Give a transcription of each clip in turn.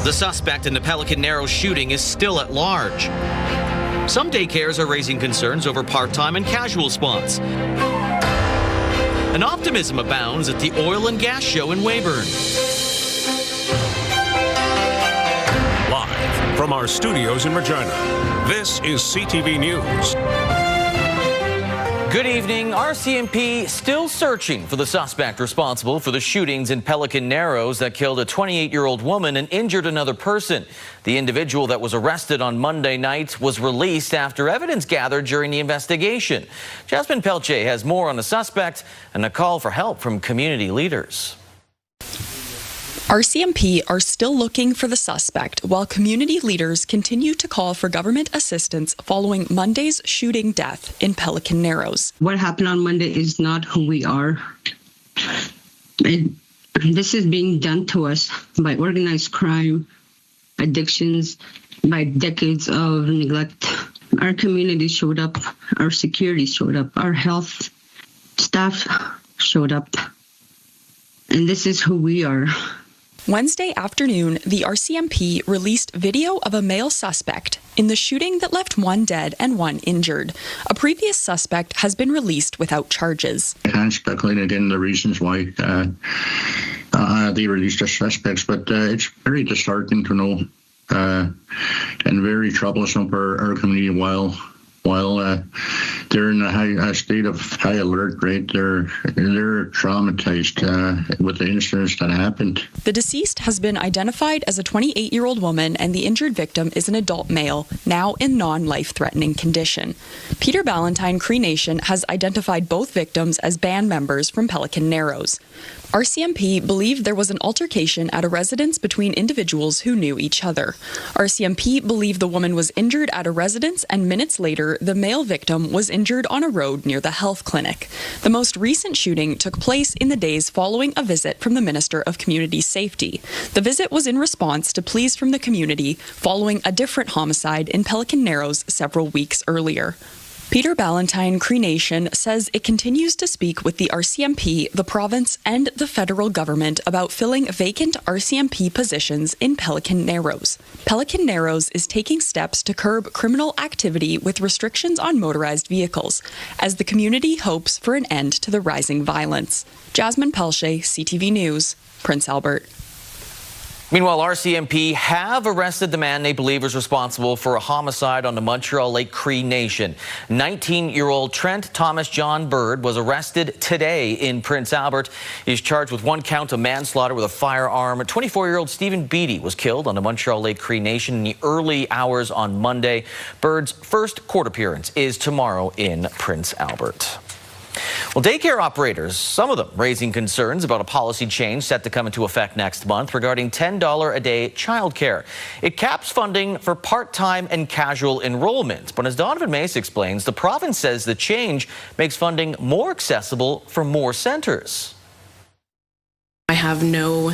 The suspect in the Pelican Narrows shooting is still at large. Some daycares are raising concerns over part-time and casual spots. And optimism abounds at the oil and gas show in Weyburn. Live from our studios in Regina, this is CTV News. Good evening. RCMP still searching for the suspect responsible for the shootings in Pelican Narrows that killed a 28-year-old woman and injured another person. The individual that was arrested on Monday night was released after evidence gathered during the investigation. Jasmine Pelche has more on the suspect and a call for help from community leaders. RCMP are still looking for the suspect while community leaders continue to call for government assistance following Monday's shooting death in Pelican Narrows. What happened on Monday is not who we are. This is being done to us by organized crime, addictions, by decades of neglect. Our community showed up, our security showed up, our health staff showed up, and this is who we are. Wednesday afternoon, the RCMP released video of a male suspect in the shooting that left one dead and one injured. A previous suspect has been released without charges. I can't speculate again the reasons why they released the suspects, but it's very disheartening to know and very troublesome for our community while they're in a state of high alert, right? They're traumatized with the incidents that happened. The deceased has been identified as a 28-year-old woman, and the injured victim is an adult male, now in non-life-threatening condition. Peter Ballantyne Cree Nation has identified both victims as band members from Pelican Narrows. RCMP believed there was an altercation at a residence between individuals who knew each other. RCMP believed the woman was injured at a residence, and minutes later, the male victim was injured on a road near the health clinic. The most recent shooting took place in the days following a visit from the Minister of Community Safety. The visit was in response to pleas from the community following a different homicide in Pelican Narrows several weeks earlier. Peter Ballantyne Cree Nation says it continues to speak with the RCMP, the province, and the federal government about filling vacant RCMP positions in Pelican Narrows. Pelican Narrows is taking steps to curb criminal activity with restrictions on motorized vehicles, as the community hopes for an end to the rising violence. Jasmine Pelche, CTV News, Prince Albert. Meanwhile, RCMP have arrested the man they believe is responsible for a homicide on the Montreal Lake Cree Nation. 19-year-old Trent Thomas John Bird was arrested today in Prince Albert. He's charged with one count of manslaughter with a firearm. 24-year-old Stephen Beattie was killed on the Montreal Lake Cree Nation in the early hours on Monday. Bird's first court appearance is tomorrow in Prince Albert. Well, daycare operators, some of them raising concerns about a policy change set to come into effect next month regarding $10 a day childcare. It caps funding for part-time and casual enrollment. But as Donovan Mace explains, the province says the change makes funding more accessible for more centres. I have no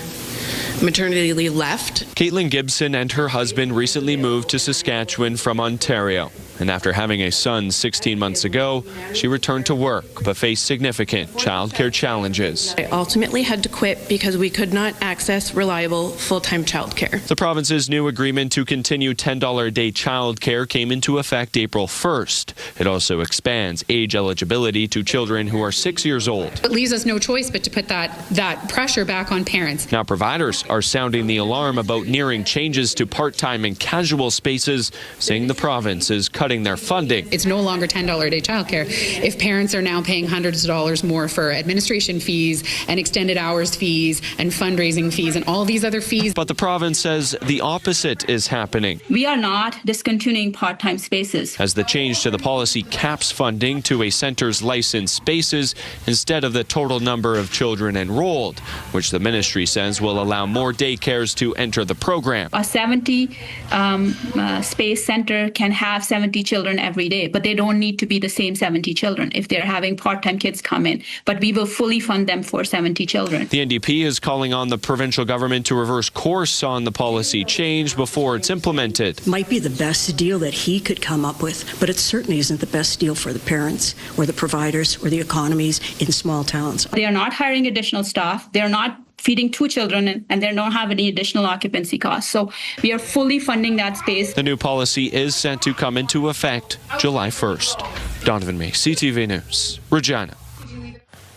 maternity leave left. Caitlin Gibson and her husband recently moved to Saskatchewan from Ontario. And after having a son 16 months ago, she returned to work but faced significant childcare challenges. I ultimately had to quit because we could not access reliable full-time childcare. The province's new agreement to continue $10 a day childcare came into effect April 1st. It also expands age eligibility to children who are 6 years old. It leaves us no choice but to put that pressure back on parents. Now providers are sounding the alarm about nearing changes to part-time and casual spaces, saying the province is cutting their funding. It's no longer $10 a day childcare. If parents are now paying hundreds of dollars more for administration fees and extended hours fees and fundraising fees and all these other fees. But the province says the opposite is happening. We are not discontinuing part-time spaces. As the change to the policy caps funding to a center's licensed spaces instead of the total number of children enrolled, which the ministry says will allow more daycares to enter the program. A 70 space center can have 70 children every day, but they don't need to be the same 70 children if they're having part-time kids come in. But we will fully fund them for 70 children. The NDP is calling on the provincial government to reverse course on the policy change before it's implemented. Might be the best deal that he could come up with, but it certainly isn't the best deal for the parents or the providers or the economies in small towns. They are not hiring additional staff. They're not feeding 2 children, and they don't have any additional occupancy costs. So we are fully funding that space. The new policy is set to come into effect July 1st. Donovan May, CTV News, Regina.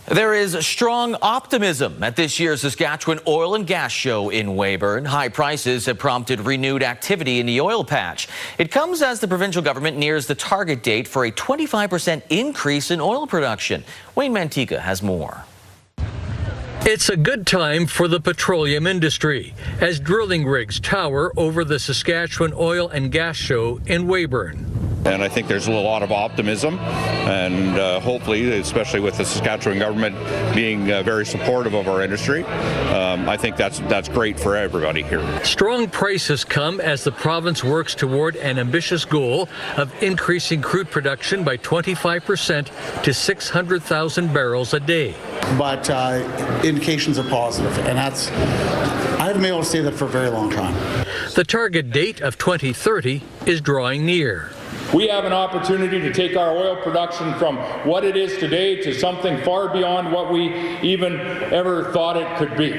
There is strong optimism at this year's Saskatchewan Oil and Gas Show in Weyburn. High prices have prompted renewed activity in the oil patch. It comes as the provincial government nears the target date for a 25% increase in oil production. Wayne Mantika has more. It's a good time for the petroleum industry as drilling rigs tower over the Saskatchewan Oil and Gas Show in Weyburn. And I think there's a lot of optimism, and hopefully, especially with the Saskatchewan government being very supportive of our industry, I think that's great for everybody here. Strong prices come as the province works toward an ambitious goal of increasing crude production by 25% to 600,000 barrels a day. But indications are positive, and I haven't been able to say that for a very long time. The target date of 2030 is drawing near. We have an opportunity to take our oil production from what it is today to something far beyond what we even ever thought it could be.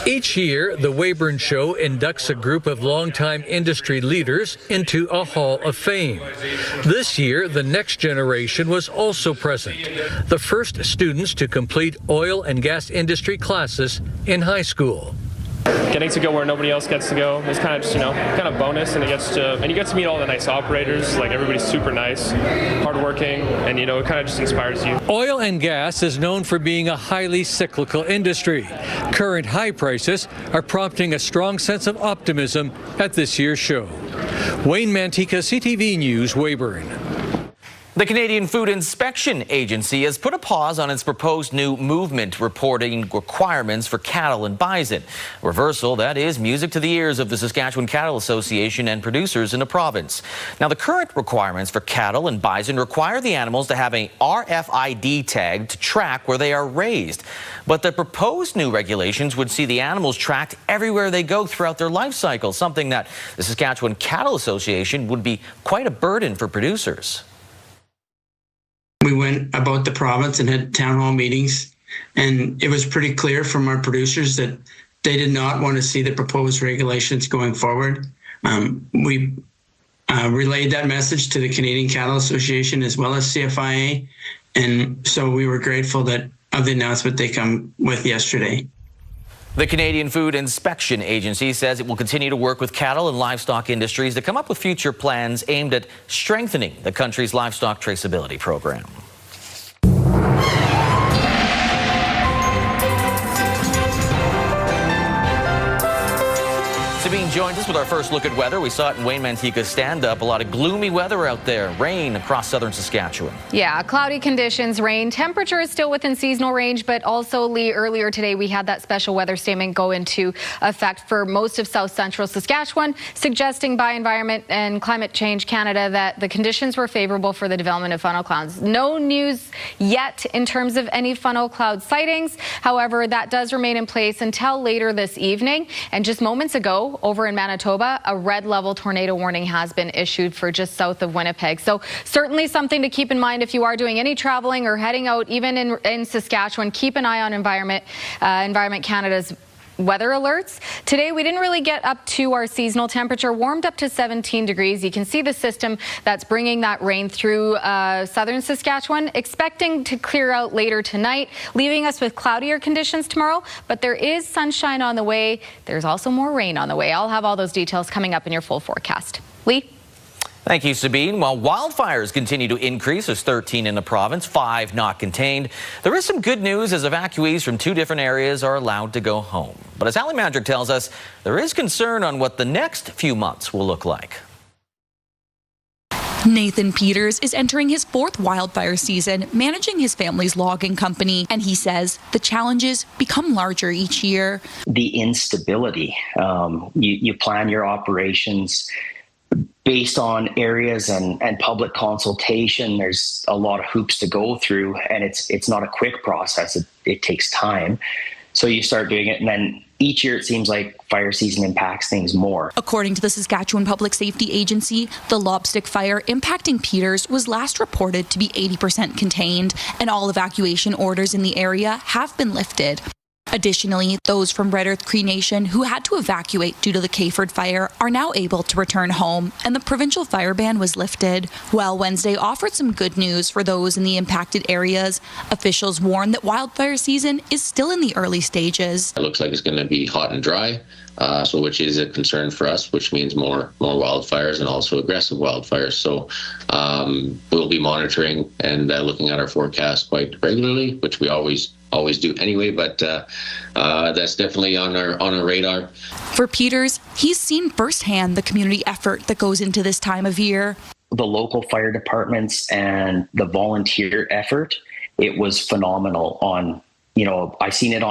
Each year, the Weyburn Show inducts a group of longtime industry leaders into a Hall of Fame. This year, the next generation was also present, the first students to complete oil and gas industry classes in high school. Getting to go where nobody else gets to go is kind of just, kind of bonus, and you get to meet all the nice operators. Like, everybody's super nice, hardworking, and it kind of just inspires you. Oil and gas is known for being a highly cyclical industry. Current high prices are prompting a strong sense of optimism at this year's show. Wayne Mantika, CTV News, Weyburn. The Canadian Food Inspection Agency has put a pause on its proposed new movement reporting requirements for cattle and bison. Reversal that is music to the ears of the Saskatchewan Cattle Association and producers in the province. Now, the current requirements for cattle and bison require the animals to have a RFID tag to track where they are raised. But the proposed new regulations would see the animals tracked everywhere they go throughout their life cycle, something that the Saskatchewan Cattle Association would be quite a burden for producers. We went about the province and had town hall meetings, and it was pretty clear from our producers that they did not want to see the proposed regulations going forward. We relayed that message to the Canadian Cattle Association as well as CFIA, and so we were grateful of the announcement they come with yesterday. The Canadian Food Inspection Agency says it will continue to work with cattle and livestock industries to come up with future plans aimed at strengthening the country's livestock traceability program. Sabine joins us with our first look at weather. We saw it in Wayne Mantika's stand-up. A lot of gloomy weather out there. Rain across southern Saskatchewan. Yeah, cloudy conditions, rain. Temperature is still within seasonal range, but also, Lee, earlier today we had that special weather statement go into effect for most of south central Saskatchewan, suggesting by Environment and Climate Change Canada that the conditions were favorable for the development of funnel clouds. No news yet in terms of any funnel cloud sightings. However, that does remain in place until later this evening. And just moments ago, over in Manitoba, a red level tornado warning has been issued for just south of Winnipeg. So certainly something to keep in mind if you are doing any traveling or heading out, even in Saskatchewan. Keep an eye on Environment Canada's weather alerts. Today we didn't really get up to our seasonal temperature, warmed up to 17 degrees. You can see the system that's bringing that rain through southern Saskatchewan, expecting to clear out later tonight, leaving us with cloudier conditions tomorrow, but there is sunshine on the way. There's also more rain on the way. I'll have all those details coming up in your full forecast. Lee? Thank you, Sabine. While wildfires continue to increase, there's 13 in the province, 5 not contained. There is some good news as evacuees from 2 different areas are allowed to go home. But as Ali Madrick tells us, there is concern on what the next few months will look like. Nathan Peters is entering his 4th wildfire season, managing his family's logging company, and he says the challenges become larger each year. The instability. You plan your operations based on areas and public consultation. There's a lot of hoops to go through, and it's not a quick process. It takes time. So you start doing it, and then each year it seems like fire season impacts things more. According to the Saskatchewan Public Safety Agency, the lobstick fire impacting Peters was last reported to be 80% contained, and all evacuation orders in the area have been lifted. Additionally, those from Red Earth Cree Nation who had to evacuate due to the Kayford fire are now able to return home, and the provincial fire ban was lifted. While Wednesday offered some good news for those in the impacted areas, officials warn that wildfire season is still in the early stages. It looks like it's going to be hot and dry, which is a concern for us, which means more wildfires and also aggressive wildfires. So we'll be monitoring and looking at our forecast quite regularly, which we always do anyway, but that's definitely on our radar. For Peters, he's seen firsthand the community effort that goes into this time of year. The local fire departments and the volunteer effort, it was phenomenal. I seen it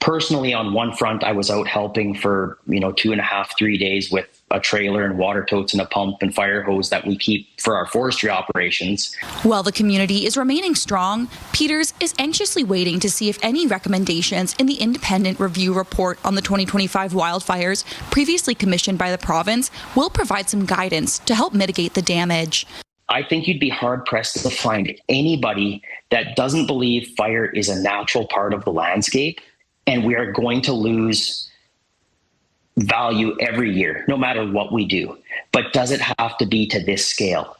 personally on one front. I was out helping for 2.5, 3 days with a trailer and water totes and a pump and fire hose that we keep for our forestry operations. While the community is remaining strong, Peters is anxiously waiting to see if any recommendations in the independent review report on the 2025 wildfires previously commissioned by the province will provide some guidance to help mitigate the damage. I think you'd be hard-pressed to find anybody that doesn't believe fire is a natural part of the landscape, and we are going to lose value every year, no matter what we do. But does it have to be to this scale?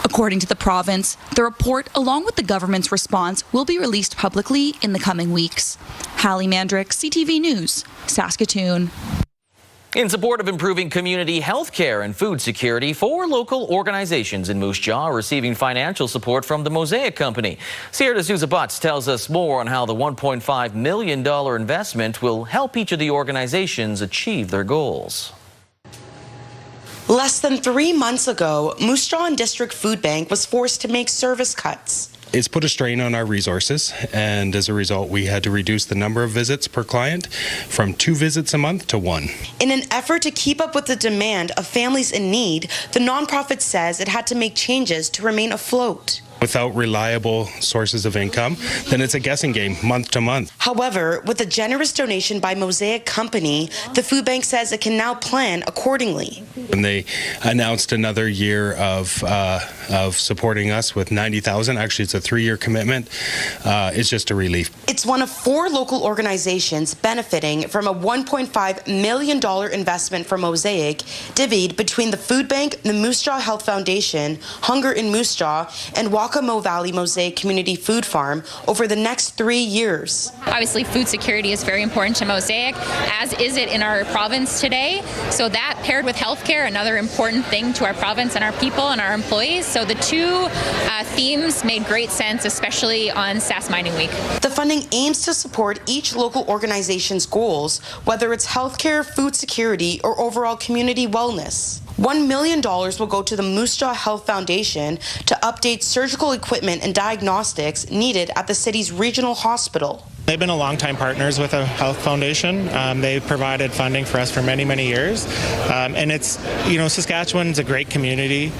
According to the province, the report, along with the government's response, will be released publicly in the coming weeks. Hallie Mandrick, CTV News, Saskatoon. In support of improving community health care and food security, 4 local organizations in Moose Jaw are receiving financial support from the Mosaic Company. Sierra D'Souza Butts tells us more on how the $1.5 million investment will help each of the organizations achieve their goals. Less than 3 months ago, Moose Jaw and District Food Bank was forced to make service cuts. It's put a strain on our resources, and as a result, we had to reduce the number of visits per client from 2 visits a month to 1. In an effort to keep up with the demand of families in need, the nonprofit says it had to make changes to remain afloat. Without reliable sources of income, then it's a guessing game month to month. However, with a generous donation by Mosaic Company, the food bank says it can now plan accordingly. And they announced another year of supporting us with $90,000. Actually, it's a 3-year commitment. It's just a relief. It's one of 4 local organizations benefiting from a $1.5 million investment from Mosaic, divvied between the food bank, the Moose Jaw Health Foundation, Hunger in Moose Jaw, and Wakamo Valley Mosaic Community Food Farm over the next 3 years. Obviously, food security is very important to Mosaic, as is it in our province today. So that paired with healthcare, another important thing to our province and our people and our employees. So the 2 themes made great sense, especially on Sask Mining Week. The funding aims to support each local organization's goals, whether it's healthcare, food security, or overall community wellness. $1 million will go to the Moose Jaw Health Foundation to update surgical equipment and diagnostics needed at the city's regional hospital. They've been a longtime partners with the Health Foundation. They've provided funding for us for many, many years. And it's, Saskatchewan's a great community.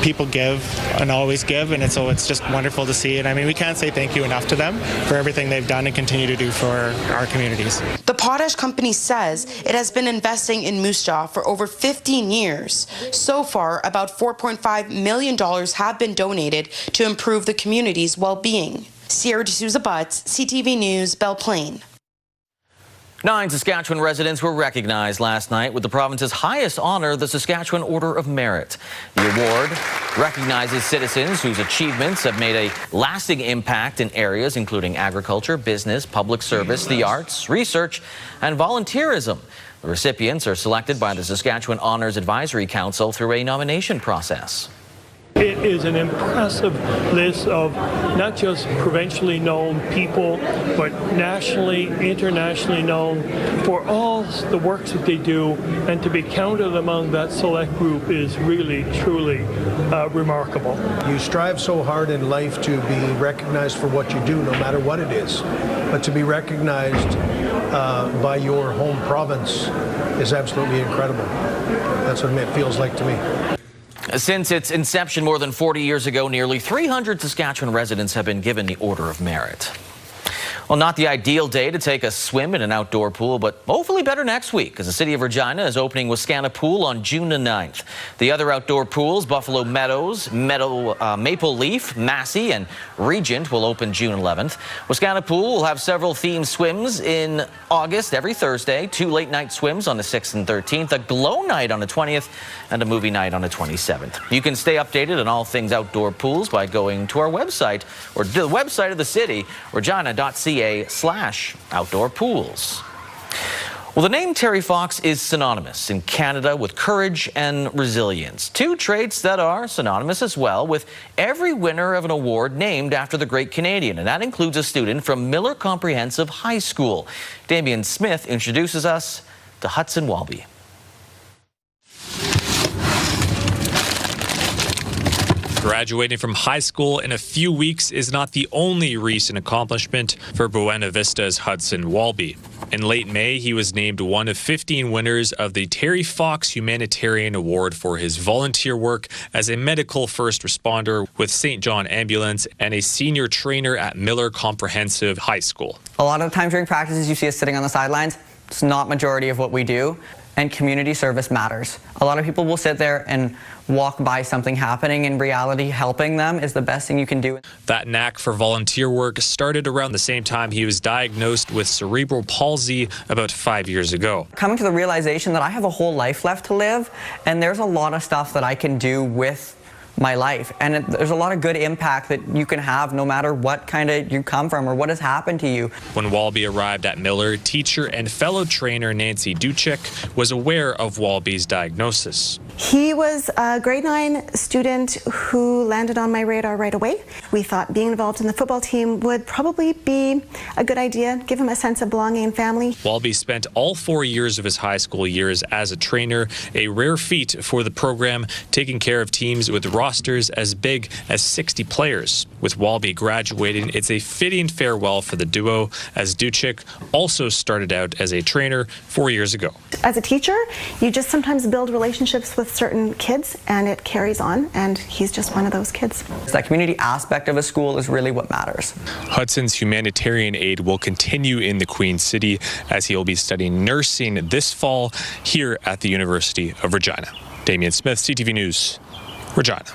People give and always give, and so it's just wonderful to see. And I mean, we can't say thank you enough to them for everything they've done and continue to do for our communities. The Potash Company says it has been investing in Moose Jaw for over 15 years. So far, about $4.5 million have been donated to improve the community's well-being. Sierra D'Souza Butts, CTV News, Belle Plaine. 9 Saskatchewan residents were recognized last night with the province's highest honor, the Saskatchewan Order of Merit. The award recognizes citizens whose achievements have made a lasting impact in areas including agriculture, business, public service, the arts, research, and volunteerism. The recipients are selected by the Saskatchewan Honors Advisory Council through a nomination process. It is an impressive list of not just provincially known people, but nationally, internationally known for all the work that they do, and to be counted among that select group is really, truly remarkable. You strive so hard in life to be recognized for what you do, no matter what it is, but to be recognized by your home province is absolutely incredible. That's what it feels like to me. Since its inception more than 40 years ago, nearly 300 Saskatchewan residents have been given the Order of Merit. Well, not the ideal day to take a swim in an outdoor pool, but hopefully better next week, because the city of Regina is opening Wascana Pool on June the 9th. The other outdoor pools, Buffalo Meadows, Maple Leaf, Massey, and Regent, will open June 11th. Wascana Pool will have several themed swims in August every Thursday, 2 late-night swims on the 6th and 13th, a glow night on the 20th, and a movie night on the 27th. You can stay updated on all things outdoor pools by going to our website, or the website of the city, regina.ca/outdoor pools. Well, the name Terry Fox is synonymous in Canada with courage and resilience, 2 traits that are synonymous as well with every winner of an award named after the great Canadian, and that includes a student from Miller Comprehensive High School. Damian Smith introduces us to Hudson Walby. Graduating from high school in a few weeks is not the only recent accomplishment for Buena Vista's Hudson Walby. In late May, he was named one of 15 winners of the Terry Fox Humanitarian Award for his volunteer work as a medical first responder with St. John Ambulance and a senior trainer at Miller Comprehensive High School. A lot of the times during practices, you see us sitting on the sidelines. It's not majority of what we do. And community service matters. A lot of people will sit there and walk by something happening. In reality, helping them is the best thing you can do. That knack for volunteer work started around the same time he was diagnosed with cerebral palsy about 5 years ago. Coming to the realization that I have a whole life left to live, and there's a lot of stuff that I can do with my life, and there's a lot of good impact that you can have no matter what kind of you come from or what has happened to you. When Walby arrived at Miller, teacher and fellow trainer Nancy Duchik was aware of Walby's diagnosis. He was a grade 9 student who landed on my radar right away. We thought being involved in the football team would probably be a good idea, give him a sense of belonging and family. Walby spent all 4 years of his high school years as a trainer, a rare feat for the program, taking care of teams with rosters as big as 60 players. With Walby graduating, it's a fitting farewell for the duo, as Duchik also started out as a trainer 4 years ago. As a teacher, you just sometimes build relationships with certain kids and it carries on, and he's just one of those kids. That community aspect of a school is really what matters. Hudson's humanitarian aid will continue in the Queen City as he will be studying nursing this fall here at the University of Regina. Damian Smith, CTV News, Regina.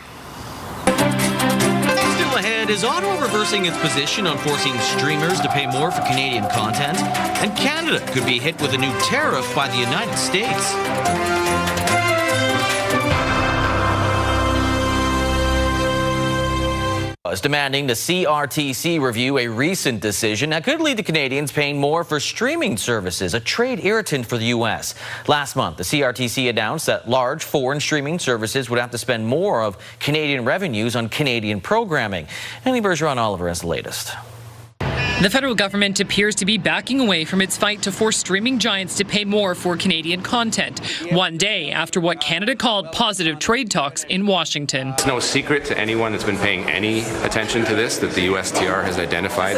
Still ahead, is Ottawa reversing its position on forcing streamers to pay more for Canadian content? And Canada could be hit with a new tariff by the United States. Is demanding the CRTC review a recent decision that could lead to Canadians paying more for streaming services, a trade irritant for the U.S. Last month, the CRTC announced that large foreign streaming services would have to spend more of Canadian revenues on Canadian programming. Annie Bergeron-Oliver has the latest. The federal government appears to be backing away from its fight to force streaming giants to pay more for Canadian content, one day after what Canada called positive trade talks in Washington. It's no secret to anyone that's been paying any attention to this that the USTR has identified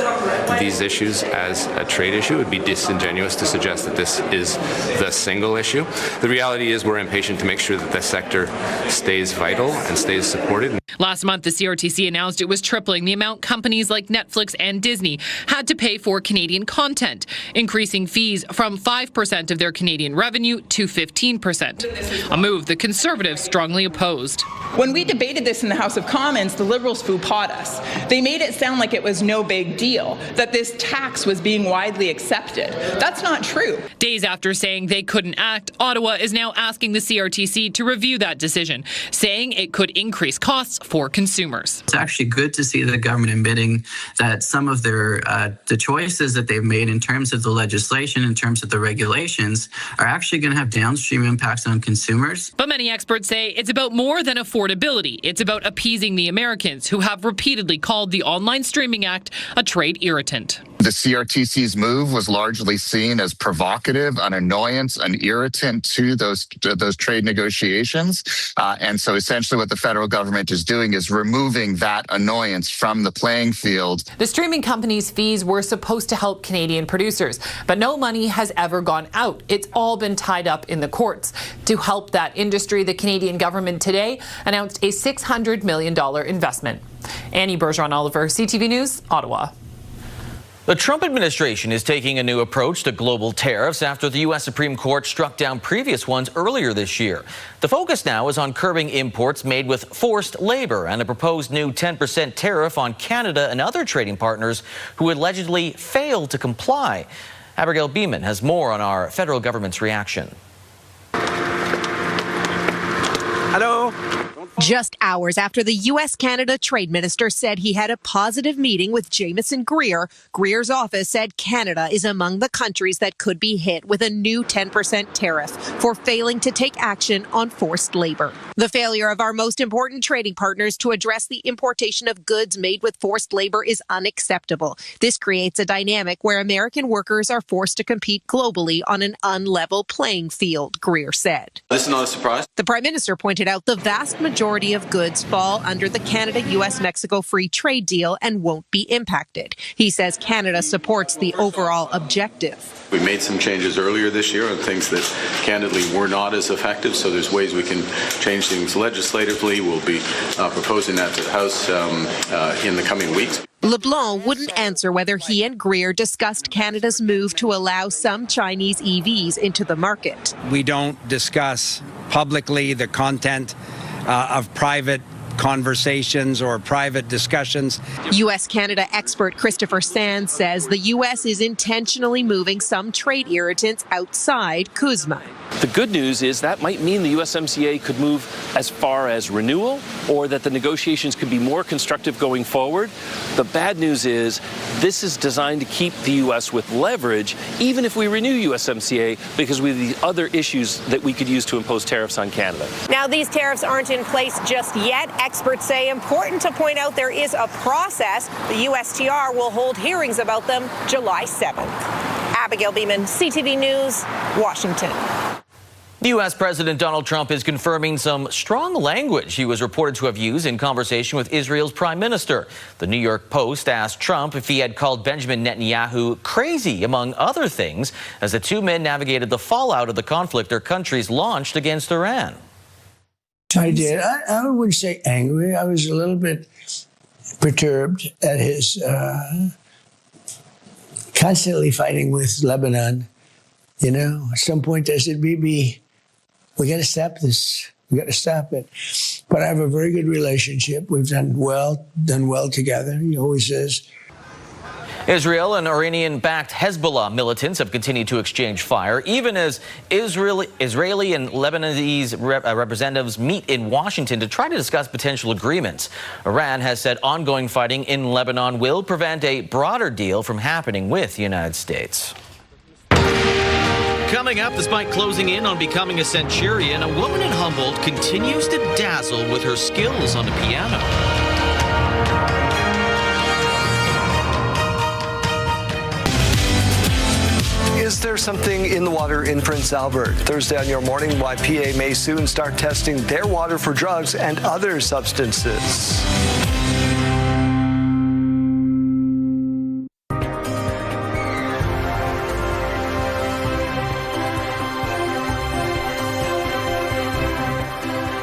these issues as a trade issue. It would be disingenuous to suggest that this is the single issue. The reality is we're impatient to make sure that the sector stays vital and stays supported. Last month, the CRTC announced it was tripling the amount companies like Netflix and Disney had to pay for Canadian content, increasing fees from 5% of their Canadian revenue to 15%, a move the Conservatives strongly opposed. When we debated this in the House of Commons, the Liberals faux-pas us. They made it sound like it was no big deal, that this tax was being widely accepted. That's not true. Days after saying they couldn't act, Ottawa is now asking the CRTC to review that decision, saying it could increase costs for consumers. It's actually good to see the government admitting that some of their the choices that they've made in terms of the legislation, in terms of the regulations, are actually going to have downstream impacts on consumers. But many experts say it's about more than affordability. It's about appeasing the Americans who have repeatedly called the Online Streaming Act a trade irritant. The CRTC's move was largely seen as provocative, an annoyance, an irritant to those trade negotiations. And so essentially what the federal government is doing is removing that annoyance from the playing field. The streaming companies' fees were supposed to help Canadian producers, but no money has ever gone out. It's all been tied up in the courts. To help that industry, the Canadian government today announced a $600 million investment. Annie Bergeron-Oliver, CTV News, Ottawa. The Trump administration is taking a new approach to global tariffs after the U.S. Supreme Court struck down previous ones earlier this year. The focus now is on curbing imports made with forced labor and a proposed new 10% tariff on Canada and other trading partners who allegedly failed to comply. Abigail Beeman has more on our federal government's reaction. Hello. Just hours after the U.S.-Canada trade minister said he had a positive meeting with Jamieson Greer, Greer's office said Canada is among the countries that could be hit with a new 10% tariff for failing to take action on forced labor. The failure of our most important trading partners to address the importation of goods made with forced labor is unacceptable. This creates a dynamic where American workers are forced to compete globally on an unlevel playing field, Greer said. This is not a surprise. The Prime Minister pointed out the vast majority of goods fall under the Canada-U.S.-Mexico free trade deal and won't be impacted. He says Canada supports the overall objective. We made some changes earlier this year on things that candidly were not as effective, so there's ways we can change things legislatively. We'll be proposing that to the House in the coming weeks. LeBlanc wouldn't answer whether he and Greer discussed Canada's move to allow some Chinese EVs into the market. We don't discuss publicly the content of private conversations or private discussions. U.S.-Canada expert Christopher Sands says the U.S. is intentionally moving some trade irritants outside CUSMA. The good news is that might mean the USMCA could move as far as renewal, or that the negotiations could be more constructive going forward. The bad news is this is designed to keep the U.S. with leverage, even if we renew USMCA, because we have the other issues that we could use to impose tariffs on Canada. Now, these tariffs aren't in place just yet. Experts say important to point out there is a process. The USTR will hold hearings about them July 7th. Abigail Beeman, CTV News, Washington. The U.S. President Donald Trump is confirming some strong language he was reported to have used in conversation with Israel's prime minister. The New York Post asked Trump if he had called Benjamin Netanyahu crazy, among other things, as the two men navigated the fallout of the conflict their countries launched against Iran. I did. I wouldn't say angry. I was a little bit perturbed at his constantly fighting with Lebanon. You know, at some point I said, Bibi, we got to stop this. We got to stop it. But I have a very good relationship. We've done well together. He always says. Israel and Iranian-backed Hezbollah militants have continued to exchange fire, even as Israeli and Lebanese representatives meet in Washington to try to discuss potential agreements. Iran has said ongoing fighting in Lebanon will prevent a broader deal from happening with the United States. Coming up, despite closing in on becoming a centurion, a woman in Humboldt continues to dazzle with her skills on the piano. Is there something in the water in Prince Albert? Thursday on Your Morning, why PA may soon start testing their water for drugs and other substances.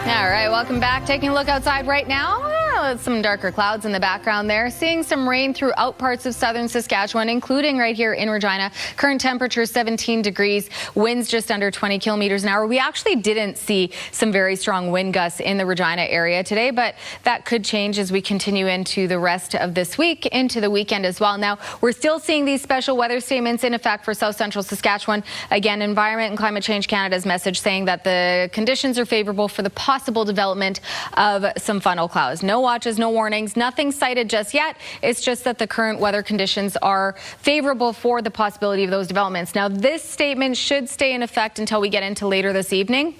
All right, welcome back. Taking a look outside right now. Some darker clouds in the background there. Seeing some rain throughout parts of southern Saskatchewan, including right here in Regina. Current temperature 17 degrees, winds just under 20 kilometers an hour. We actually didn't see some very strong wind gusts in the Regina area today, but that could change as we continue into the rest of this week, into the weekend as well. Now, we're still seeing these special weather statements in effect for south central Saskatchewan. Again, Environment and Climate Change Canada's message saying that the conditions are favorable for the possible development of some funnel clouds. No watches, no warnings, nothing cited just yet. It's just that the current weather conditions are favorable for the possibility of those developments. Now, this statement should stay in effect until we get into later this evening.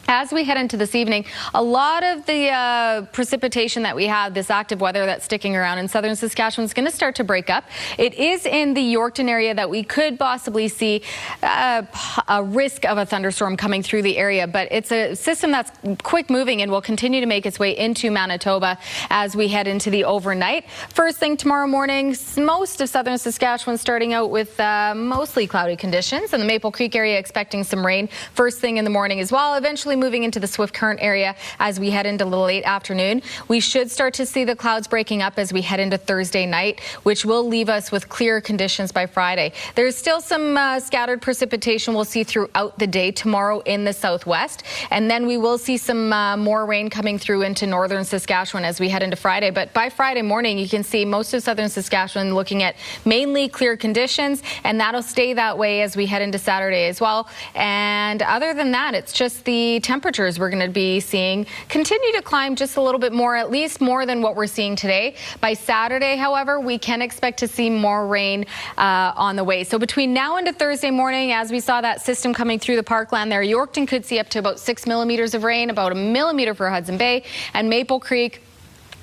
As we head into this evening, a lot of the precipitation that we have, this active weather that's sticking around in southern Saskatchewan, is going to start to break up. It is in the Yorkton area that we could possibly see a risk of a thunderstorm coming through the area, but it's a system that's quick moving and will continue to make its way into Manitoba as we head into the overnight. First thing tomorrow morning, most of southern Saskatchewan starting out with mostly cloudy conditions, and the Maple Creek area expecting some rain first thing in the morning as well. Eventually potentially moving into the Swift Current area as we head into the late afternoon. We should start to see the clouds breaking up as we head into Thursday night, which will leave us with clear conditions by Friday. There's still some scattered precipitation we'll see throughout the day tomorrow in the southwest, and then we will see some more rain coming through into northern Saskatchewan as we head into Friday. But by Friday morning, you can see most of southern Saskatchewan looking at mainly clear conditions, and that'll stay that way as we head into Saturday as well. And other than that, it's just the temperatures we're going to be seeing continue to climb just a little bit more, at least more than what we're seeing today. By Saturday, however, we can expect to see more rain on the way. So between now and to Thursday morning, as we saw that system coming through the parkland there, Yorkton could see up to about 6 millimeters of rain, about 1 millimeter for Hudson Bay, and Maple Creek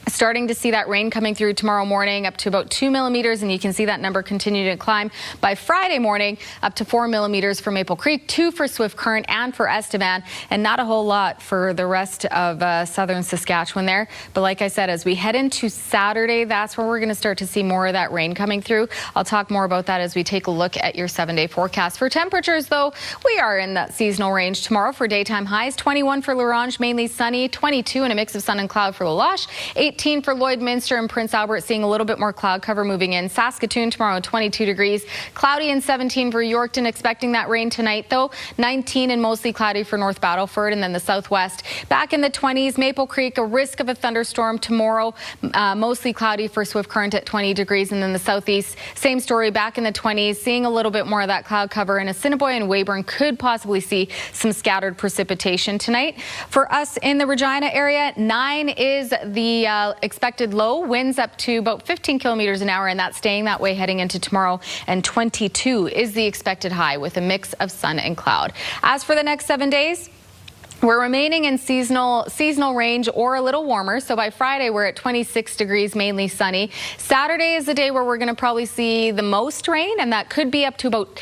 starting to see that rain coming through tomorrow morning up to about 2 millimeters, and you can see that number continue to climb by Friday morning up to 4 millimeters for Maple Creek, 2 for Swift Current and for Estevan, and not a whole lot for the rest of southern Saskatchewan there. But like I said, as we head into Saturday, that's where we're going to start to see more of that rain coming through. I'll talk more about that as we take a look at your 7-day forecast. For temperatures, though, we are in that seasonal range tomorrow for daytime highs. 21 for La Ronge, mainly sunny, 22 and a mix of sun and cloud for La Loche, 18 for Lloydminster and Prince Albert, seeing a little bit more cloud cover moving in. Saskatoon tomorrow, 22 degrees. Cloudy and 17 for Yorkton, expecting that rain tonight, though. 19 and mostly cloudy for North Battleford, and then the southwest back in the 20s. Maple Creek, a risk of a thunderstorm tomorrow. Mostly cloudy for Swift Current at 20 degrees, and then the southeast, same story, back in the 20s. Seeing a little bit more of that cloud cover, and Assiniboia and Weyburn could possibly see some scattered precipitation tonight. For us in the Regina area, 9 is the expected low, winds up to about 15 kilometers an hour, and that's staying that way heading into tomorrow, and 22 is the expected high with a mix of sun and cloud. As for the next 7 days, we're remaining in seasonal range or a little warmer. So by Friday, we're at 26 degrees, mainly sunny. Saturday is the day where we're going to probably see the most rain, and that could be up to about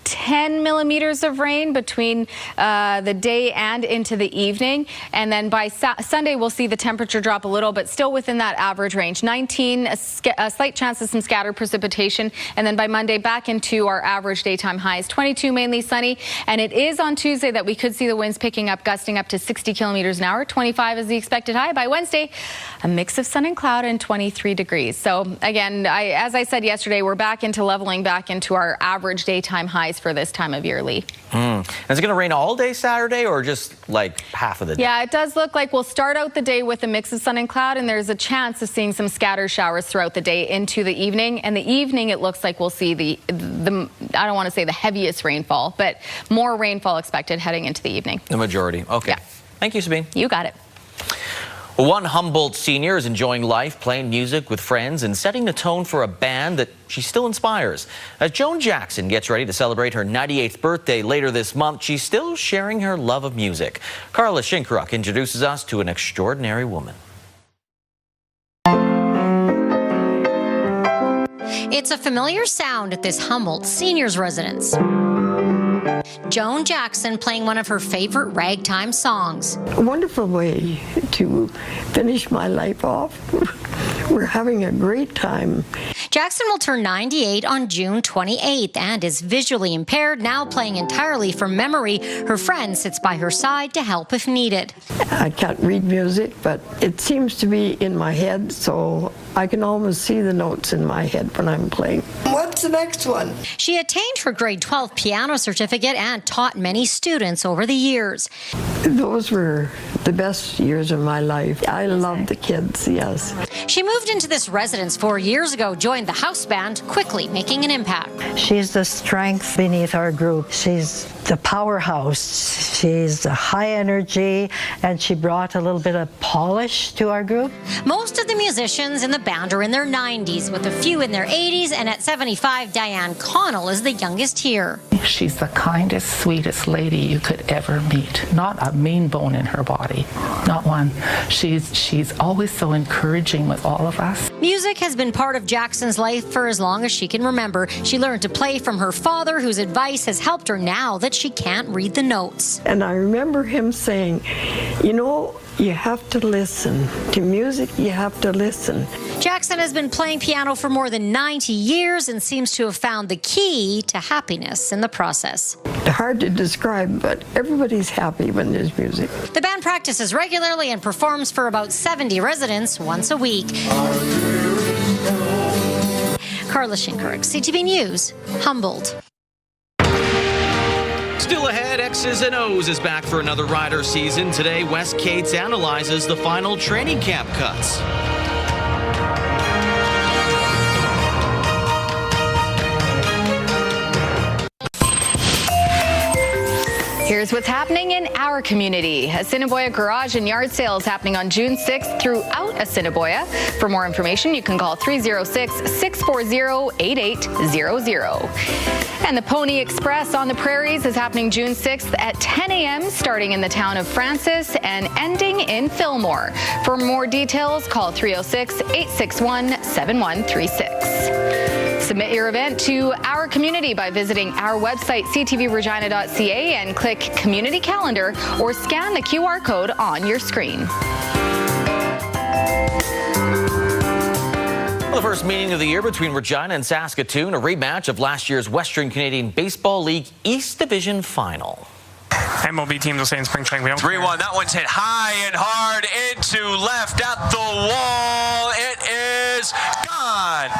10 millimeters of rain between the day and into the evening. And then by Sunday, we'll see the temperature drop a little, but still within that average range. 19, a slight chance of some scattered precipitation. And then by Monday, back into our average daytime highs. 22, mainly sunny. And it is on Tuesday that we could see the winds picking up, gusting up to 60 kilometers an hour. 25 is the expected high. By Wednesday, a mix of sun and cloud and 23 degrees. So again, as I said yesterday, we're back into leveling back into our average daytime highs for this time of year, Lee. Is it going to rain all day Saturday or just like half of the day? Yeah, it does look like we'll start out the day with a mix of sun and cloud, and there's a chance of seeing some scattered showers throughout the day into the evening. And the evening, it looks like we'll see the I don't want to say the heaviest rainfall, but more rainfall expected heading into the evening. The majority. Okay. Yeah. Thank you, Sabine. You got it. One Humboldt senior is enjoying life, playing music with friends and setting the tone for a band that she still inspires. As Joan Jackson gets ready to celebrate her 98th birthday later this month, she's still sharing her love of music. Carla Shinkruk introduces us to an extraordinary woman. It's a familiar sound at this Humboldt seniors residence. Joan Jackson playing one of her favorite ragtime songs. A wonderful way to finish my life off. We're having a great time. Jackson will turn 98 on June 28th and is visually impaired, now playing entirely from memory. Her friend sits by her side to help if needed. I can't read music, but it seems to be in my head, so I can almost see the notes in my head when I'm playing. What's the next one? She attained her grade 12 piano certificate and taught many students over the years. Those were the best years of my life. I love the kids, yes. She moved into this residence 4 years ago, joined the house band, quickly making an impact. She's the strength beneath our group. She's the powerhouse. She's high energy, and she brought a little bit of polish to our group. Most of the musicians in the band are in their 90s, with a few in their 80s, and at 75, Diane Connell is the youngest here. She's the kindest, sweetest lady you could ever meet. Not a mean bone in her body, not one. She's always so encouraging with all of us. Music has been part of Jackson's life for as long as she can remember. She learned to play from her father, whose advice has helped her now that she can't read the notes. And I remember him saying, you know, you have to listen. To music, you have to listen. Jackson has been playing piano for more than 90 years and seems to have found the key to happiness in the process. hard to describe, but everybody's happy when there's music. The band practices regularly and performs for about 70 residents once a week. Carla Shinkarek, CTV News, Humboldt. Still ahead, X's and O's is back for another Rider season. Today, Wes Cates analyzes the final training camp cuts. Here's what's happening in our community. Assiniboia garage and yard sale is happening on June 6th throughout Assiniboia. For more information, you can call 306-640-8800. And the Pony Express on the Prairies is happening June 6th at 10 a.m., starting in the town of Francis and ending in Fillmore. For more details, call 306-861-7136. Submit your event to our community by visiting our website, ctvregina.ca, and click Community Calendar or scan the QR code on your screen. Well, the first meeting of the year between Regina and Saskatoon, a rematch of last year's Western Canadian Baseball League East Division Final. MLB teams will say in spring training, we don't 3-1. That one's hit high and hard into left at the wall. It is gone.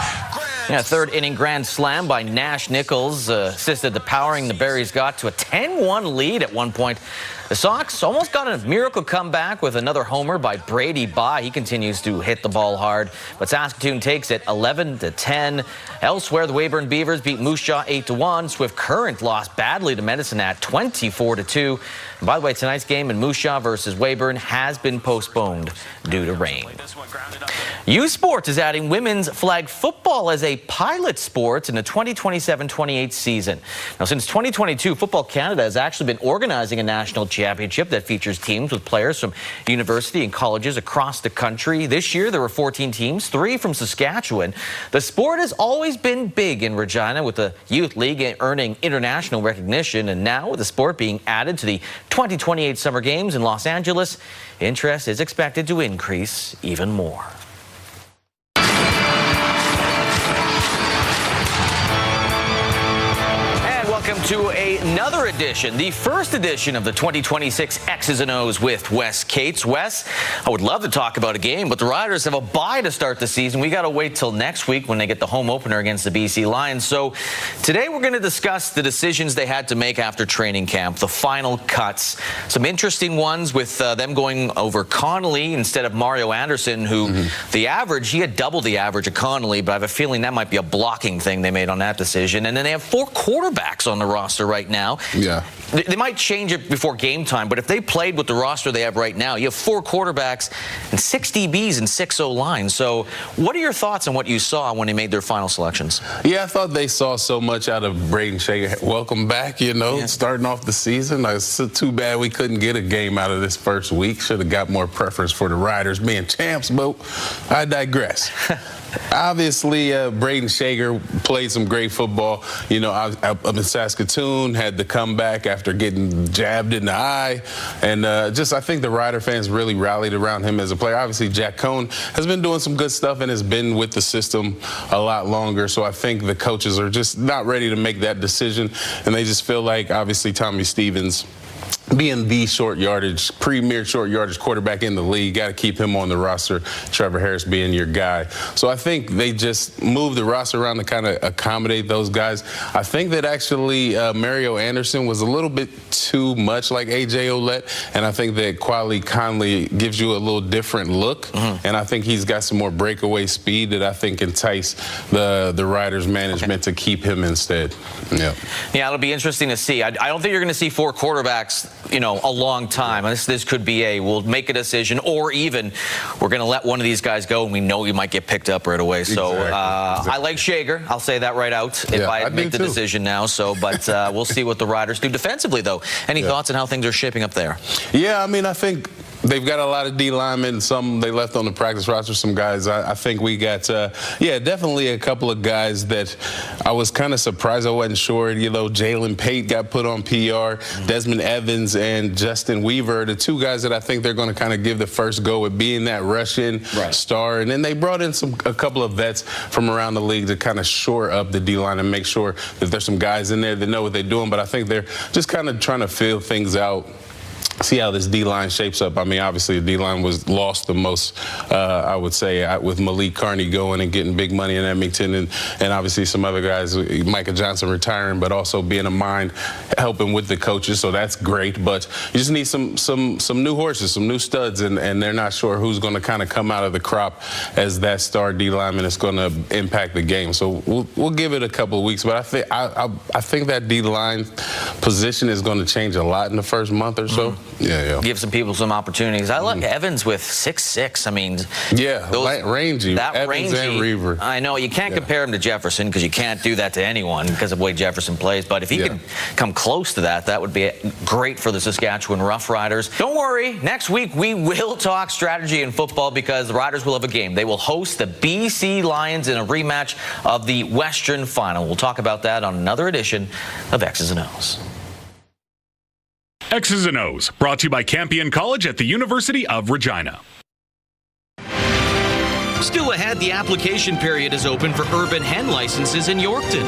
Yeah, third inning grand slam by Nash Nichols assisted the powering the Berries got to a 10-1 lead at one point. The Sox almost got a miracle comeback with another homer by Brady Bye. He continues to hit the ball hard, but Saskatoon takes it 11-10. Elsewhere, the Weyburn Beavers beat Moose Jaw 8-1. Swift Current lost badly to Medicine Hat 24-2. And by the way, tonight's game in Moose Jaw versus Weyburn has been postponed due to rain. U Sports is adding women's flag football as a pilot sport in the 2027-28 season. Now, since 2022, Football Canada has actually been organizing a national championship that features teams with players from university and colleges across the country. This year, there were 14 teams, 3 from Saskatchewan. The sport has always been big in Regina, with the Youth League earning international recognition. And now, with the sport being added to the 2028 Summer Games in Los Angeles, interest is expected to increase even more. Welcome to another edition, the first edition of the 2026 X's and O's with Wes Cates. Wes, I would love to talk about a game, but the Riders have a bye to start the season. We got to wait till next week when they get the home opener against the BC Lions. So today we're going to discuss the decisions they had to make after training camp, the final cuts. Some interesting ones with them going over Connolly instead of Mario Anderson, who the average, he had double the average of Connolly, but I have a feeling that might be a blocking thing they made on that decision. And then they have 4 quarterbacks on the roster right now. Yeah. They might change it before game time, but if they played with the roster they have right now, you have 4 quarterbacks and 6 DBs and 6 O-lines. So what are your thoughts on what you saw when they made their final selections? Yeah, I thought they saw so much out of Braden Shager. Welcome back, starting off the season. It's too bad we couldn't get a game out of this first week. Should have got more preference for the Riders being champs, but I digress. Obviously, Braden Shager played some great football. Up in Saskatoon, had the comeback after getting jabbed in the eye. And I think the Rider fans really rallied around him as a player. Obviously, Jack Cohn has been doing some good stuff and has been with the system a lot longer. So I think the coaches are just not ready to make that decision. And they just feel like, obviously, Tommy Stevens, being the premier short yardage quarterback in the league, got to keep him on the roster. Trevor Harris being your guy. So I think they just moved the roster around to kind of accommodate those guys. I think that actually Mario Anderson was a little bit too much like A.J. Ouellette, and I think that Quali Conley gives you a little different look, and I think he's got some more breakaway speed that I think entice the Riders management to keep him instead. Yeah, it'll be interesting to see. I don't think you're going to see 4 quarterbacks a long time. This could be we'll make a decision, or even we're going to let one of these guys go and we know you might get picked up right away. So I like Shager. I'll say that right out if I make the decision now. So, but we'll see what the Riders do defensively, though. Any thoughts on how things are shaping up there? Yeah, I think They've got a lot of D linemen. Some they left on the practice roster. Some guys. I think we got, definitely a couple of guys that I was kind of surprised. I wasn't sure. Jalen Pate got put on PR. Desmond Evans and Justin Weaver, the two guys that I think they're going to kind of give the first go at being that Russian star. And then they brought in a couple of vets from around the league to kind of shore up the D line and make sure that there's some guys in there that know what they're doing. But I think they're just kind of trying to feel things out. See how this D-line shapes up. I mean, obviously, the D-line was lost the most, I would say, with Malik Carney going and getting big money in Edmonton, and obviously some other guys, Micah Johnson retiring, but also being a mind helping with the coaches, so that's great. But you just need some new horses, some new studs, and they're not sure who's going to kind of come out of the crop as that star D-lineman is going to impact the game. So we'll give it a couple of weeks, but I think that D-line position is going to change a lot in the first month or so. Yeah. Give some people some opportunities. I like Evans with 6'6". I mean, rangy. That Evans rangy. And Reaver. I know you can't compare him to Jefferson because you can't do that to anyone because of the way Jefferson plays. But if he could come close to that, that would be great for the Saskatchewan Roughriders. Don't worry. Next week we will talk strategy in football because the Riders will have a game. They will host the BC Lions in a rematch of the Western Final. We'll talk about that on another edition of X's and O's. X's and O's, brought to you by Campion College at the University of Regina. Still ahead, the application period is open for urban hen licenses in Yorkton.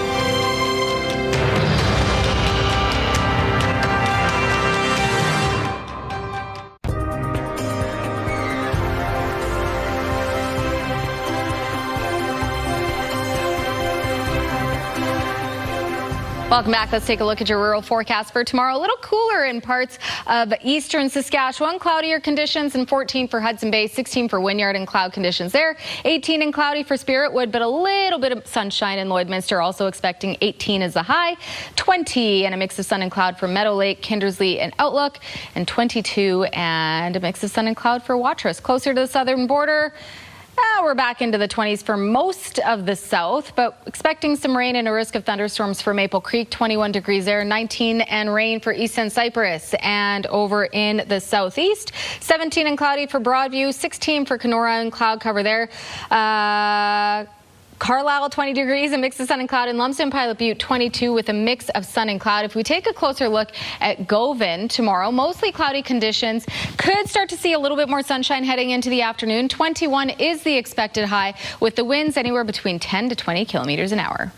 Welcome back. Let's take a look at your rural forecast for tomorrow. A little cooler in parts of eastern Saskatchewan. Cloudier conditions and 14 for Hudson Bay, 16 for Wynyard and cloud conditions there. 18 and cloudy for Spiritwood, but a little bit of sunshine in Lloydminster. Also expecting 18 as the high. 20 and a mix of sun and cloud for Meadow Lake, Kindersley and Outlook. And 22 and a mix of sun and cloud for Watrous. Closer to the southern border. We're back into the 20s for most of the south, but expecting some rain and a risk of thunderstorms for Maple Creek, 21 degrees there, 19 and rain for East End Cypress. And over in the southeast, 17 and cloudy for Broadview, 16 for Kenora and cloud cover there. Carlisle, 20 degrees, a mix of sun and cloud. In Lumsden, Pilot Butte, 22 with a mix of sun and cloud. If we take a closer look at Govan tomorrow, mostly cloudy conditions. Could start to see a little bit more sunshine heading into the afternoon. 21 is the expected high, with the winds anywhere between 10 to 20 kilometers an hour.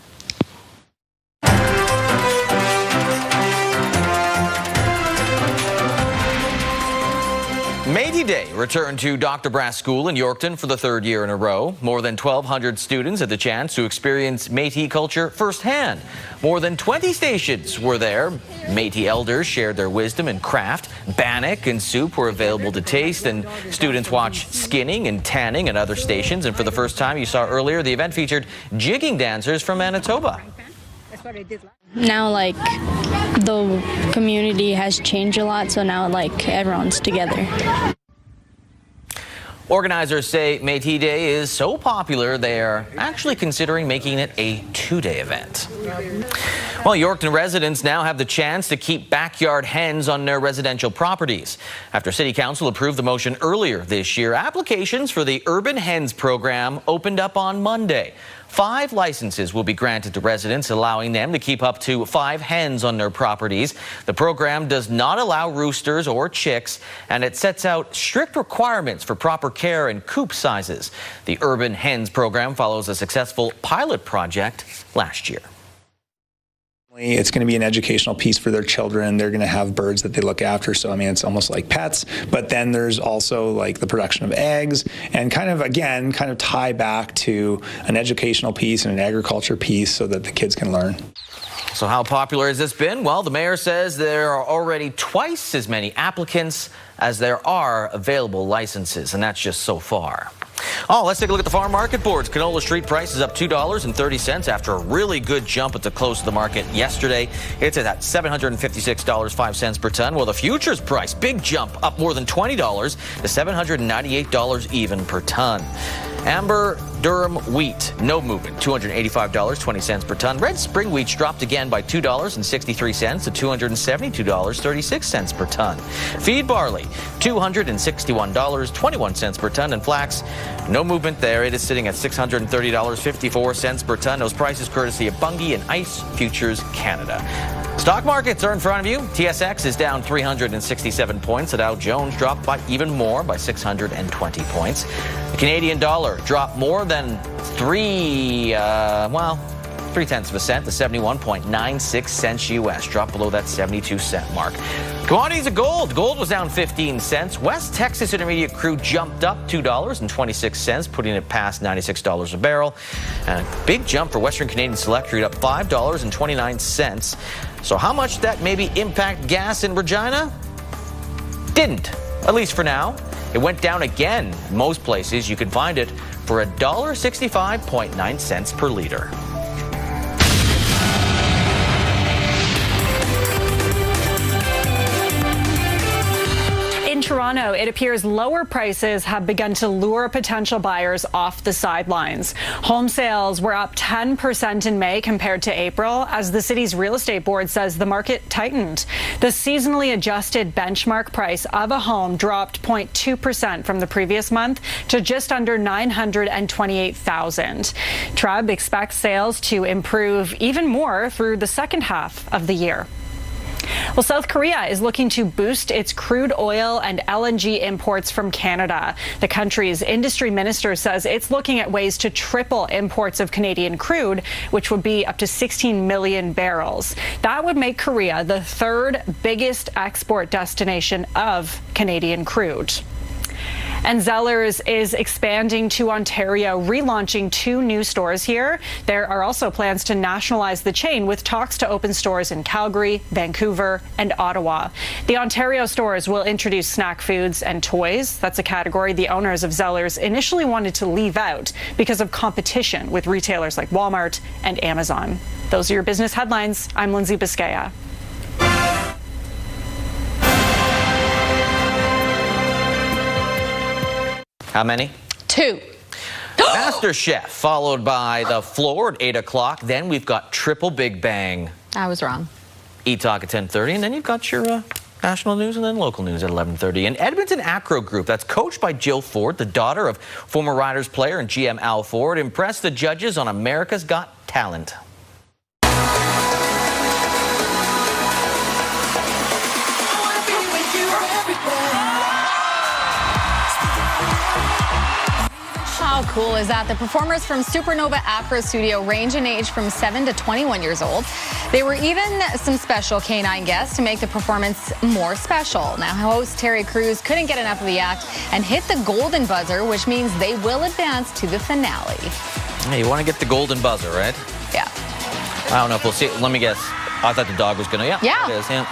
Métis Day returned to Dr. Brass School in Yorkton for the third year in a row. More than 1,200 students had the chance to experience Métis culture firsthand. More than 20 stations were there. Métis elders shared their wisdom and craft. Bannock and soup were available to taste, and students watched skinning and tanning at other stations. And for the first time, you saw earlier, the event featured jigging dancers from Manitoba. Now, the community has changed a lot, so now, everyone's together. Organizers say Métis Day is so popular, they are actually considering making it a two-day event. Well, Yorkton residents now have the chance to keep backyard hens on their residential properties. After City Council approved the motion earlier this year, applications for the Urban Hens program opened up on Monday. 5 licenses will be granted to residents, allowing them to keep up to 5 hens on their properties. The program does not allow roosters or chicks, and it sets out strict requirements for proper care and coop sizes. The Urban Hens program follows a successful pilot project last year. It's going to be an educational piece for their children. They're going to have birds that they look after. So, I mean, it's almost like pets. But then there's also the production of eggs and kind of tie back to an educational piece and an agriculture piece so that the kids can learn. So how popular has this been? Well, the mayor says there are already twice as many applicants as there are available licenses, and that's just so far. Oh, let's take a look at the farm market boards. Canola street price is up $2.30 after a really good jump at the close of the market yesterday. It's at $756.05 per ton. Well, the futures price, big jump, up more than $20 to $798 even per ton. Amber, Durum wheat, no movement, $285.20 per ton. Red spring wheat dropped again by $2.63 to $272.36 per ton. Feed barley, $261.21 per ton. And flax, no movement there. It is sitting at $630.54 per ton. Those prices courtesy of Bunge and Ice Futures Canada. Stock markets are in front of you. TSX is down 367 points. The Dow Jones dropped by even more, by 620 points. The Canadian dollar dropped more than 0.3 cents to 71.96 cents U.S. Dropped below that 72-cent mark. Commodities of gold. Gold was down 15 cents. West Texas Intermediate crude jumped up $2.26, putting it past $96 a barrel. And a big jump for Western Canadian Select crude, up $5.29. So how much that maybe impact gas in Regina? Didn't, at least for now. It went down again. In most places, you can find it for $1.65.9 per liter. In Toronto, it appears lower prices have begun to lure potential buyers off the sidelines. Home sales were up 10% in May compared to April, as the city's real estate board says the market tightened. The seasonally adjusted benchmark price of a home dropped 0.2% from the previous month to just under $928,000. TREB expects sales to improve even more through the second half of the year. Well, South Korea is looking to boost its crude oil and LNG imports from Canada. The country's industry minister says it's looking at ways to triple imports of Canadian crude, which would be up to 16 million barrels. That would make Korea the third biggest export destination of Canadian crude. And Zellers is expanding to Ontario, relaunching 2 new stores here. There are also plans to nationalize the chain, with talks to open stores in Calgary, Vancouver, and Ottawa. The Ontario stores will introduce snack foods and toys. That's a category the owners of Zellers initially wanted to leave out because of competition with retailers like Walmart and Amazon. Those are your business headlines. I'm Lindsay Biscaya. How many? 2. Master Chef, followed by The Floor at 8 o'clock. Then we've got Triple Big Bang. I was wrong. E-Talk at 10:30. And then you've got your national news and then local news at 11:30. And Edmonton Acro Group, that's coached by Jill Ford, the daughter of former Riders player and GM Al Ford, impressed the judges on America's Got Talent. How cool is that? The performers from Supernova Afro Studio range in age from 7 to 21 years old. There were even some special canine guests to make the performance more special. Now, host Terry Crews couldn't get enough of the act and hit the golden buzzer, which means they will advance to the finale. Hey, you want to get the golden buzzer, right? Yeah. I don't know if we'll see. Let me guess. I thought the dog was going to. Yeah. It is, yeah.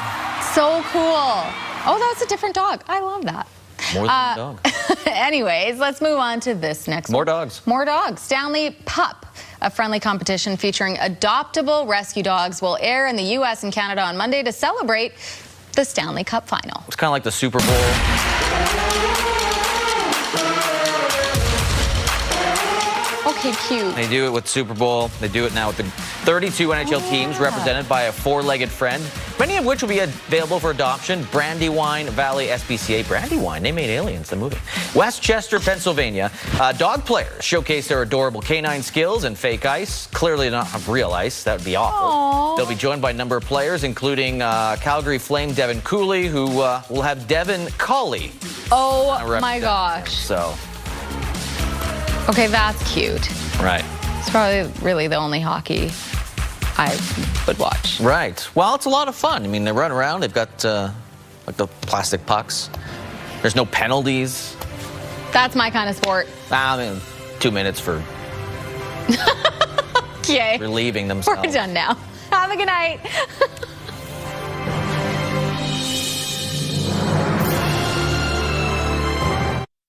So cool. Oh, that's a different dog. I love that. More than a dog. Anyways, let's move on to this next More one. dogs. More dogs. Stanley Pup, a friendly competition featuring adoptable rescue dogs, will air in the U.S. and Canada on Monday to celebrate the Stanley Cup final. It's kind of like the Super Bowl. Okay, cute. They do it with Super Bowl. They do it now with the 32 NHL teams represented by a 4-legged friend, many of which will be available for adoption. Brandywine Valley SPCA. Brandywine, they made Aliens, the movie. Westchester, Pennsylvania. Dog players showcase their adorable canine skills and fake ice. Clearly not real ice. That would be awful. Aww. They'll be joined by a number of players, including Calgary Flame Devin Cooley, who will have Devin Colley. Oh, my gosh. So. Okay, that's cute. Right. It's probably really the only hockey I would watch. Right. Well, it's a lot of fun. I mean, they run around. They've got like the plastic pucks. There's no penalties. That's my kind of sport. I mean, 2 minutes for Okay. relieving themselves. We're done now. Have a good night.